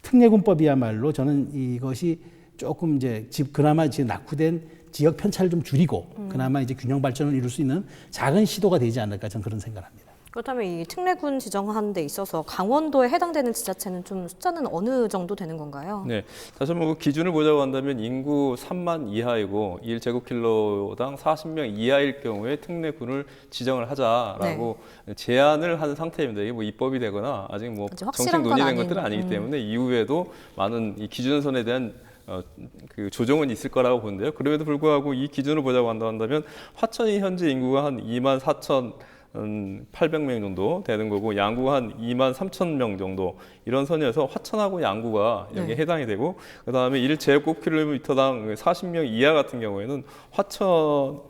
특례군법이야말로 저는 이것이 조금 이제 그나마 지금 낙후된 지역 편차를 좀 줄이고 그나마 이제 균형 발전을 이룰 수 있는 작은 시도가 되지 않을까 저는 그런 생각을 합니다. 그렇다면 이 특례군 지정하는 데 있어서 강원도에 해당되는 지자체는 좀 숫자는 어느 정도 되는 건가요? 네, 다시 한번 그 기준을 보자고 한다면 인구 3만 이하이고 1제곱킬로당 40명 이하일 경우에 특례군을 지정을 하자라고 제안을 하는 상태입니다. 이게 뭐 입법이 되거나 아직 뭐 정책 논의된 것들은 아니기 때문에 이후에도 많은 이 기준선에 대한 그 조정은 있을 거라고 보는데요. 그럼에도 불구하고 이 기준을 보자고 한다면 화천이 현재 인구가 한 2만 4,800명 정도 되는 거고 양구가 한 2만 3천 명 정도 이런 선에서 화천하고 양구가 여기에 해당이 되고 그다음에 1제곱킬로미터당 40명 이하 같은 경우에는 화천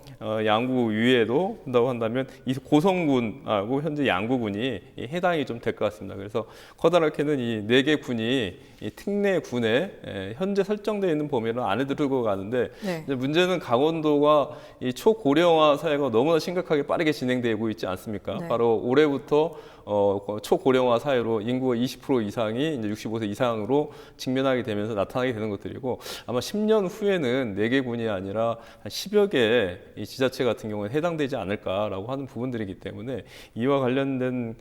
양구 위에도 한다고 한다면 이 고성군하고 현재 양구군이 해당이 좀 될 것 같습니다. 그래서 커다랗게는 이 4개 군이 이 특례군에 현재 설정되어 있는 범위를 안에 들고 가는데 이제 문제는 강원도가 이 초고령화 사회가 너무나 심각하게 빠르게 진행되고 있지 않습니까? 네. 바로 올해부터 초고령화 사회로 인구가 20% 이상이 이제 65세 이상으로 직면하게 되면서 나타나게 되는 것들이고, 아마 10년 후에는 4개 군이 아니라 한 10여 개의 이 지자체 같은 경우에 해당되지 않을까라고 하는 부분들이기 때문에 이와 관련된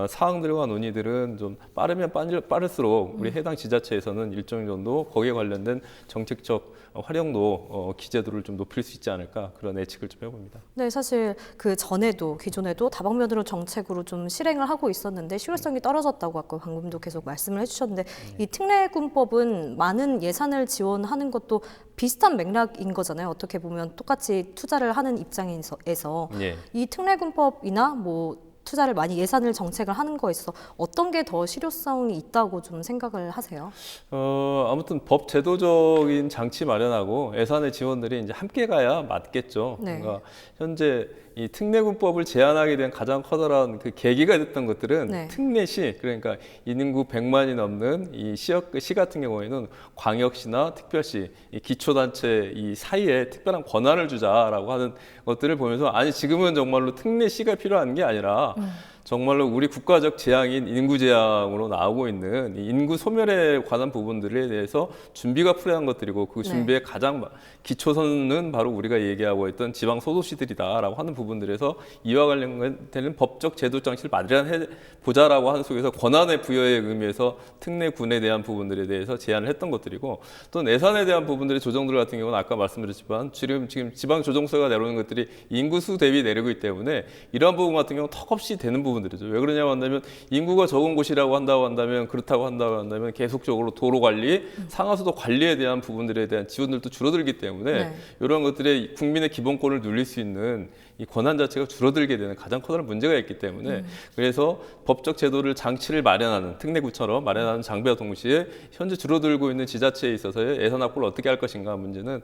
사항들과 논의들은 좀 빠르면 빠를수록 우리 해당 지자체에서는 일정 정도 거기에 관련된 정책적 활용도 기재도를 좀 높일 수 있지 않을까, 그런 예측을 좀 해봅니다. 네, 사실 그 전에도 기존에도 다방면으로 정책으로 좀 실행을 하고 있었는데 실효성이 떨어졌다고 아까 방금도 계속 말씀을 해주셨는데 이 특례군법은 많은 예산을 지원하는 것도 비슷한 맥락인 거잖아요. 어떻게 보면 똑같이 투자를 하는 입장에서 예. 이 특례군법이나 뭐 투자를 많이 예산을 정책을 하는 거에 있어서 어떤 게 더 실효성이 있다고 좀 생각을 하세요? 아무튼 법 제도적인 장치 마련하고 예산의 지원들이 이제 함께 가야 맞겠죠. 네. 그러니까 현재 이 특례군법을 제안하게 된 가장 커다란 그 계기가 됐던 것들은 네. 특례시, 그러니까 인구 100만이 넘는 이 시 같은 경우에는 광역시나 특별시, 이 기초단체 이 사이에 특별한 권한을 주자라고 하는 것들을 보면서, 아니 지금은 정말로 특례시가 필요한 게 아니라 정말로 우리 국가적 재앙인 인구 재앙으로 나오고 있는 이 인구 소멸에 관한 부분들에 대해서 준비가 필요한 것들이고, 그 준비의 가장 기초선은 바로 우리가 얘기하고 있던 지방 소도시들이다라고 하는 부분들에서 이와 관련되는 법적 제도 장치를 마련해 보자라고 하는 속에서 권한의 부여의 의미에서 특례군에 대한 부분들에 대해서 제안을 했던 것들이고, 또 예산에 대한 부분들의 조정들 같은 경우는 아까 말씀드렸지만 지금 지방 조정세가 내려오는 것들이 인구수 대비 내리고 있기 때문에 이러한 부분 같은 경우는 턱없이 되는 부분들이죠. 왜 그러냐고 한다면 인구가 적은 곳이라고 한다면 그렇다고 한다면 계속적으로 도로 관리, 상하수도 관리에 대한 부분들에 대한 지원들도 줄어들기 때문에 네. 이런 것들의 국민의 기본권을 누릴 수 있는 이 권한 자체가 줄어들게 되는 가장 커다란 문제가 있기 때문에 그래서 법적 제도를 장치를 마련하는 특례구처럼 마련하는 장비와 동시에 현재 줄어들고 있는 지자체에 있어서의 예산 확보를 어떻게 할 것인가 문제는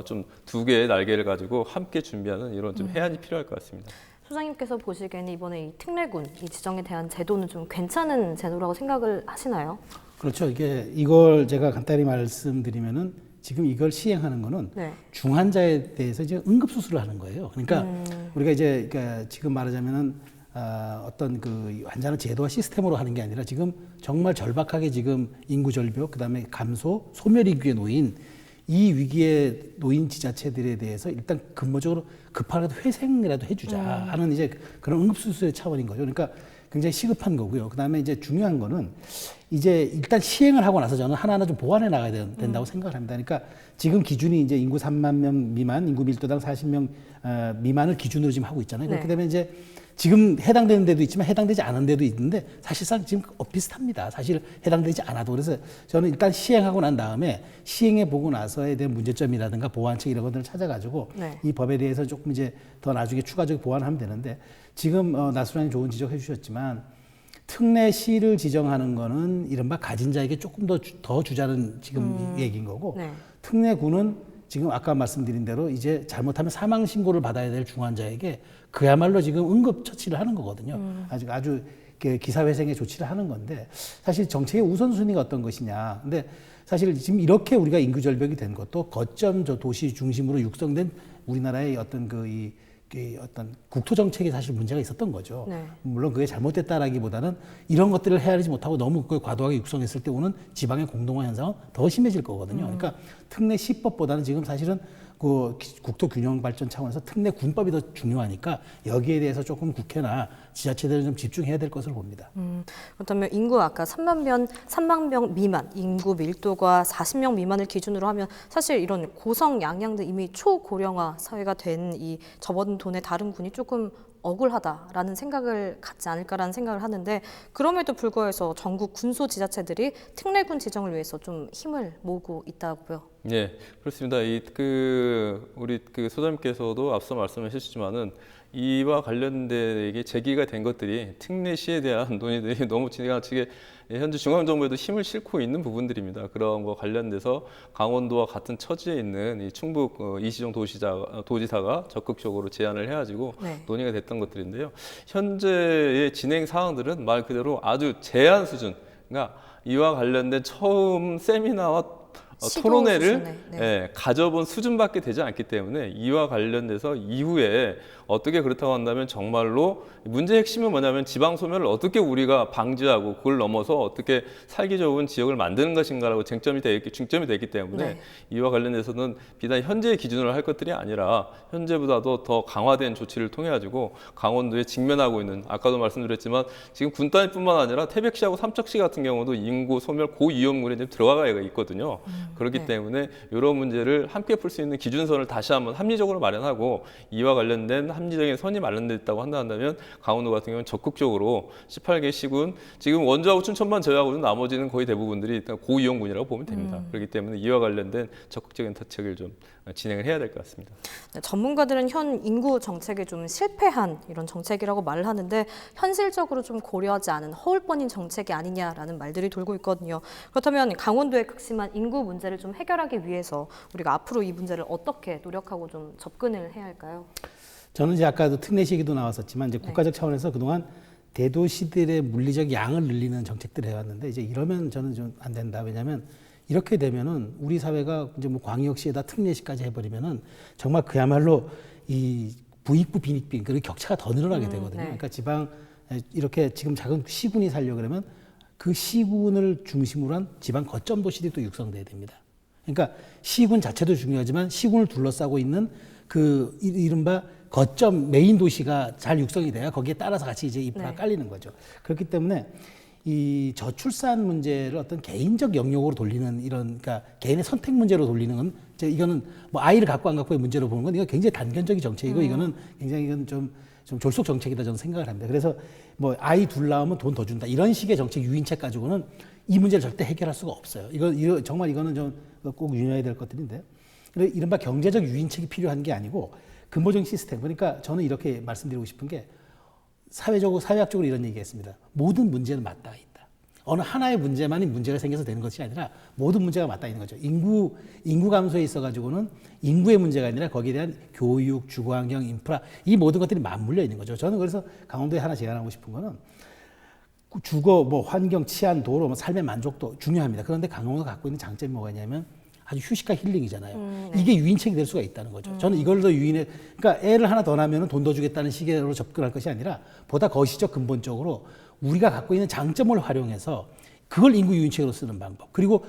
좀 두 개의 날개를 가지고 함께 준비하는 이런 좀 해안이 필요할 것 같습니다. 소장님께서 보시기에는 이번에 이 특례군 이 지정에 대한 제도는 좀 괜찮은 제도라고 생각을 하시나요? 그렇죠. 이걸 제가 간단히 말씀드리면은 지금 이걸 시행하는 거는 네. 중환자에 대해서 이제 응급수술을 하는 거예요. 그러니까 우리가 이제 그러니까 지금 말하자면은 어떤 그 환자는 제도와 시스템으로 하는 게 아니라 지금 정말 절박하게 지금 인구 절벽, 그다음에 감소, 소멸 위기에 놓인 이 위기에 놓인 지자체들에 대해서 일단 근본적으로 급하라도 회생이라도 해주자 하는 이제 그런 응급수술의 차원인 거죠. 그러니까 굉장히 시급한 거고요. 그다음에 이제 중요한 거는 이제 일단 시행을 하고 나서 저는 하나하나 좀 보완해 나가야 된다고 생각을 합니다. 그러니까 지금 기준이 이제 인구 3만 명 미만, 인구 밀도당 40명 미만을 기준으로 지금 하고 있잖아요. 네. 그렇게 되면 이제 지금 해당되는 데도 있지만 해당되지 않은 데도 있는데 사실상 지금 비슷합니다. 사실 해당되지 않아도. 그래서 저는 일단 시행하고 난 다음에 시행해 보고 나서에 대한 문제점이라든가 보완책 이런 것들을 찾아가지고 네. 이 법에 대해서 조금 이제 더 나중에 추가적으로 보완하면 되는데, 지금 나수란이 좋은 지적해 주셨지만 특례시를 지정하는 거는 이른바 가진 자에게 조금 더 주자는 지금 얘기인 거고, 네. 특례군은 지금 아까 말씀드린 대로 이제 잘못하면 사망 신고를 받아야 될 중환자에게 그야말로 지금 응급 처치를 하는 거거든요. 아주 기사회생의 조치를 하는 건데, 사실 정책의 우선순위가 어떤 것이냐. 근데 사실 지금 이렇게 우리가 인구 절벽이 된 것도 거점 도시 중심으로 육성된 우리나라의 어떤 어떤 국토 정책에 사실 문제가 있었던 거죠. 네. 물론 그게 잘못됐다라기보다는 이런 것들을 헤아리지 못하고 너무 과도하게 육성했을 때 오는 지방의 공동화 현상은 더 심해질 거거든요. 그러니까 특례 시법보다는 지금 사실은 그 국토 균형 발전 차원에서 특례 군법이 더 중요하니까 여기에 대해서 조금 국회나 지자체들은 좀 집중해야 될 것으로 봅니다. 그렇다면 인구 아까 3만 명 미만, 인구 밀도가 40명 미만을 기준으로 하면 사실 이런 고성 양양도 이미 초고령화 사회가 된 이 접어든 돈의 다른 군이 조금 억울하다라는 생각을 갖지 않을까라는 생각을 하는데, 그럼에도 불구해서 전국 군소지자체들이 특례군 지정을 위해서 좀 힘을 모으고 있다고요. 네, 그렇습니다. 우리 소장님께서도 앞서 말씀해 주셨지만은 이와 관련된 제기가 된 것들이 특례시에 대한 논의들이 너무 지나치게 현재 중앙정부에도 힘을 싣고 있는 부분들입니다. 그런 거 관련돼서 강원도와 같은 처지에 있는 이 충북 이시정 도지사가 적극적으로 제안을 해가지고 네. 논의가 됐던 것들인데요. 현재의 진행 사항들은 말 그대로 아주 제한 수준, 그러니까 이와 관련된 처음 세미나와 토론회를 가져본 수준밖에 되지 않기 때문에 이와 관련돼서 이후에 어떻게 그렇다고 한다면 정말로 문제의 핵심은 뭐냐면 지방 소멸을 어떻게 우리가 방지하고 그걸 넘어서 어떻게 살기 좋은 지역을 만드는 것인가라고 중점이 되기 때문에 이와 관련해서는 비단 현재의 기준으로 할 것들이 아니라 현재보다도 더 강화된 조치를 통해 가지고 강원도에 직면하고 있는 아까도 말씀드렸지만 지금 군 단위뿐만 아니라 태백시하고 삼척시 같은 경우도 인구 소멸 고위험군에 지금 들어가 있거든요. 그렇기 때문에 이런 문제를 함께 풀 수 있는 기준선을 다시 한번 합리적으로 마련하고 이와 관련된 합리적인 선이 마련됐다고 한다면 강원도 같은 경우는 적극적으로 18개 시군 지금 원주하고 춘천만 제외하고는 나머지는 거의 대부분들이 일단 고위험군이라고 보면 됩니다. 그렇기 때문에 이와 관련된 적극적인 대책을 좀 진행을 해야 될 것 같습니다. 전문가들은 현 인구 정책이 좀 실패한 이런 정책이라고 말을 하는데 현실적으로 좀 고려하지 않은 허울뻔인 정책이 아니냐라는 말들이 돌고 있거든요. 그렇다면 강원도의 극심한 인구 문제를 좀 해결하기 위해서 우리가 앞으로 이 문제를 어떻게 노력하고 좀 접근을 해야 할까요? 저는 이제 아까도 특례시 얘기도 나왔었지만 이제 국가적 차원에서 그동안 대도시들의 물리적 양을 늘리는 정책들을 해왔는데 이제 이러면 저는 좀 안 된다. 왜냐하면 이렇게 되면은 우리 사회가 이제 뭐 광역시에다 특례시까지 해버리면은 정말 그야말로 이 부익부 빈익빈 그리고 격차가 더 늘어나게 되거든요. 그러니까 지방 이렇게 지금 작은 시군이 살려 그러면 그 시군을 중심으로 한 지방 거점 도시들이 또 육성돼야 됩니다. 그러니까 시군 자체도 중요하지만 시군을 둘러싸고 있는 그 이른바 거점 메인 도시가 잘 육성이 돼야 거기에 따라서 같이 이제 인프라가 깔리는 거죠. 그렇기 때문에 이 저출산 문제를 어떤 개인적 영역으로 돌리는 이런 그러니까 개인의 선택 문제로 돌리는 건 이거는 뭐 아이를 갖고 안 갖고의 문제로 보는 건 이거 굉장히 단견적인 정책이고 이거는 굉장히 이건 좀 졸속 정책이다 저는 생각을 합니다. 그래서 뭐 아이 둘 낳으면 돈 더 준다 이런 식의 정책 유인책 가지고는 이 문제를 절대 해결할 수가 없어요. 이거 정말 이거는 좀 꼭 유념해야 될 것들인데 이른바 경제적 유인책이 필요한 게 아니고 근본적인 시스템. 그러니까 저는 이렇게 말씀드리고 싶은 게 사회학적으로 이런 얘기했습니다. 모든 문제는 맞닿아 있다. 어느 하나의 문제만이 문제가 생겨서 되는 것이 아니라 모든 문제가 맞닿아 있는 거죠. 인구 감소에 있어 가지고는 인구의 문제가 아니라 거기에 대한 교육, 주거환경, 인프라 이 모든 것들이 맞물려 있는 거죠. 저는 그래서 강원도에 하나 제안하고 싶은 거는 주거, 뭐 환경, 치안, 도로, 뭐 삶의 만족도 중요합니다. 그런데 강원도가 갖고 있는 장점이 뭐가 있냐면 아주 휴식과 힐링이잖아요. 이게 유인책이 될 수가 있다는 거죠. 저는 이걸 더 그러니까 애를 하나 더 낳으면 돈 더 주겠다는 식으로 접근할 것이 아니라 보다 거시적 근본적으로 우리가 갖고 있는 장점을 활용해서 그걸 인구 유인책으로 쓰는 방법. 그리고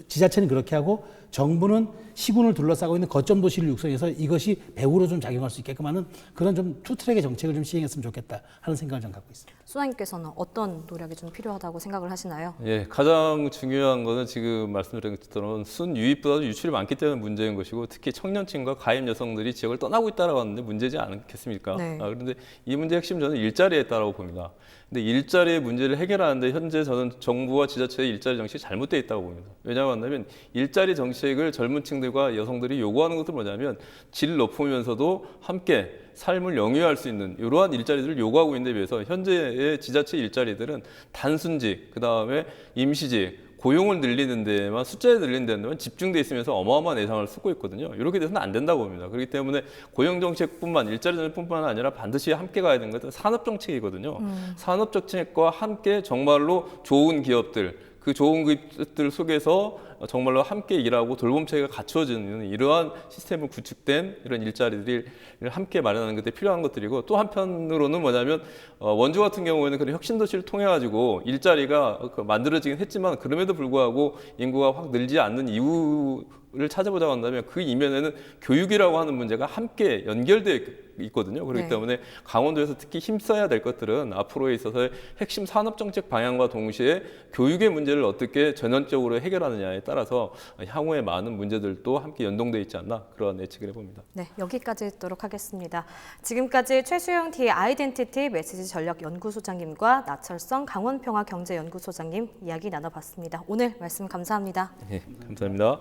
지자체는 그렇게 하고 정부는 시군을 둘러싸고 있는 거점 도시를 육성해서 이것이 배후로 좀 작용할 수 있게끔 하는 그런 좀 투트랙의 정책을 좀 시행했으면 좋겠다 하는 생각을 좀 갖고 있습니다. 수장님께서는 어떤 노력이 좀 필요하다고 생각을 하시나요? 예, 가장 중요한 거는 지금 말씀드린 것처럼 순유입보다도 유출이 많기 때문에 문제인 것이고 특히 청년층과 가임 여성들이 지역을 떠나고 있다라고 하는데 문제지 않겠습니까? 그런데 이 문제의 핵심 저는 일자리에 있다고 봅니다. 근데 일자리의 문제를 해결하는데 현재 저는 정부와 지자체의 일자리 정책이 잘못되어 있다고 봅니다. 왜냐하면 일자리 정책을 젊은 층들과 여성들이 요구하는 것은 뭐냐면 질 높으면서도 함께 삶을 영위할 수 있는 이러한 일자리들을 요구하고 있는 데 비해서 현재의 지자체 일자리들은 단순직, 그다음에 임시직, 고용을 늘리는 데만 숫자를 늘리는 데만 집중돼 있으면서 어마어마한 예산을 쓰고 있거든요. 이렇게 돼서는 안 된다고 봅니다. 그렇기 때문에 고용 정책뿐만 일자리 정책뿐만 아니라 반드시 함께 가야 되는 것은 산업 정책이거든요. 산업 정책과 함께 정말로 좋은 기업들 그 좋은 기업들 속에서 정말로 함께 일하고 돌봄체계가 갖춰지는 이러한 시스템을 구축된 이런 일자리들을 함께 마련하는 것에 필요한 것들이고 또 한편으로는 뭐냐면 원주 같은 경우에는 그런 혁신도시를 통해 가지고 일자리가 만들어지긴 했지만 그럼에도 불구하고 인구가 확 늘지 않는 이유를 찾아보자고 한다면 그 이면에는 교육이라고 하는 문제가 함께 연결되어 있거든요. 그렇기 때문에 강원도에서 특히 힘써야 될 것들은 앞으로에 있어서의 핵심 산업정책 방향과 동시에 교육의 문제를 어떻게 전형적으로 해결하느냐에 따라서 향후에 많은 문제들도 함께 연동되어 있지 않나 그런 예측을 해봅니다. 네, 여기까지 듣도록 하겠습니다. 지금까지 최수영 디 아이덴티티 메시지 전략 연구소장님과 나철성 강원평화경제연구소장님 이야기 나눠봤습니다. 오늘 말씀 감사합니다. 네, 감사합니다.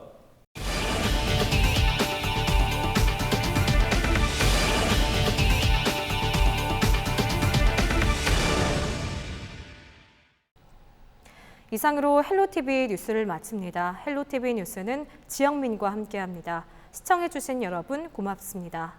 이상으로 헬로티비 뉴스를 마칩니다. 헬로티비 뉴스는 지영민과 함께합니다. 시청해주신 여러분 고맙습니다.